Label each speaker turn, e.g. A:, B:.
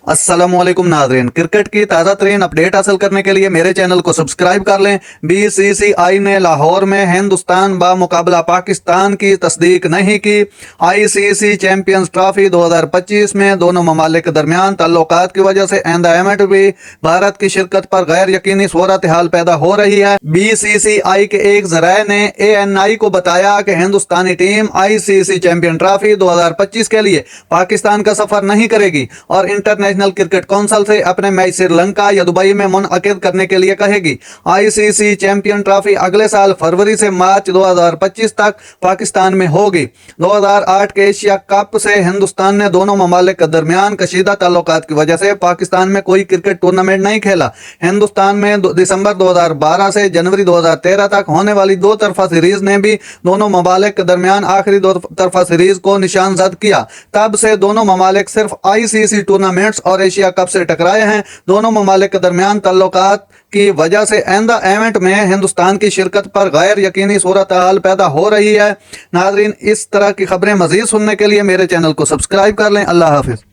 A: अस्सलामुअलैकुम नाज़रीन, क्रिकेट की ताज़ा तरीन अपडेट हासिल करने के लिए मेरे चैनल को सब्सक्राइब कर लें। बीसीसीआई ने लाहौर में हिंदुस्तान बामुकाबला पाकिस्तान की तस्दीक नहीं की। आईसीसी चैंपियंस ट्रॉफी 2025 में दोनों ममालिक के दरमियान ताल्लुकात की वजह से आइंदा इवेंट भी भारत की शिरकत पर गैर यकीनी सूरत हाल पैदा हो रही है। बीसीसीआई के एक जराये ने ANI को बताया कि हिंदुस्तानी टीम आईसीसी चैंपियन ट्रॉफी 2025 के लिए पाकिस्तान का सफर नहीं करेगी और इंटरनेशनल क्रिकेट काउंसिल से अपने मैच श्रीलंका या दुबई में मुनअकिद करने के लिए कहेगी। आईसीसी चैंपियन ट्रॉफी अगले साल फरवरी से मार्च 2025 तक पाकिस्तान में होगी। 2008 के एशिया कप से हिंदुस्तान ने दोनों ममालिक के दरमियान कशीदा ताल्लुकात की वजह से पाकिस्तान में कोई क्रिकेट टूर्नामेंट नहीं खेला। हिंदुस्तान में दिसंबर 2012 से जनवरी 2013 तक होने वाली दो तरफा सीरीज ने भी दोनों ममालिक के दरमियान आखिरी दो तरफा सीरीज को निशान जद किया। तब से दोनों ममालिक सिर्फ आईसीसी टूर्नामेंट्स और एशिया कप से टकराए हैं। दोनों ममालिक के दरमियान ताल्लुकात की वजह से आइंदा इवेंट में हिंदुस्तान की शिरकत पर गैर यकीनी सूरत हाल पैदा हो रही है। नाजरीन, इस तरह की खबरें मजीद सुनने के लिए मेरे चैनल को सब्सक्राइब कर लें। अल्लाह हाफिज।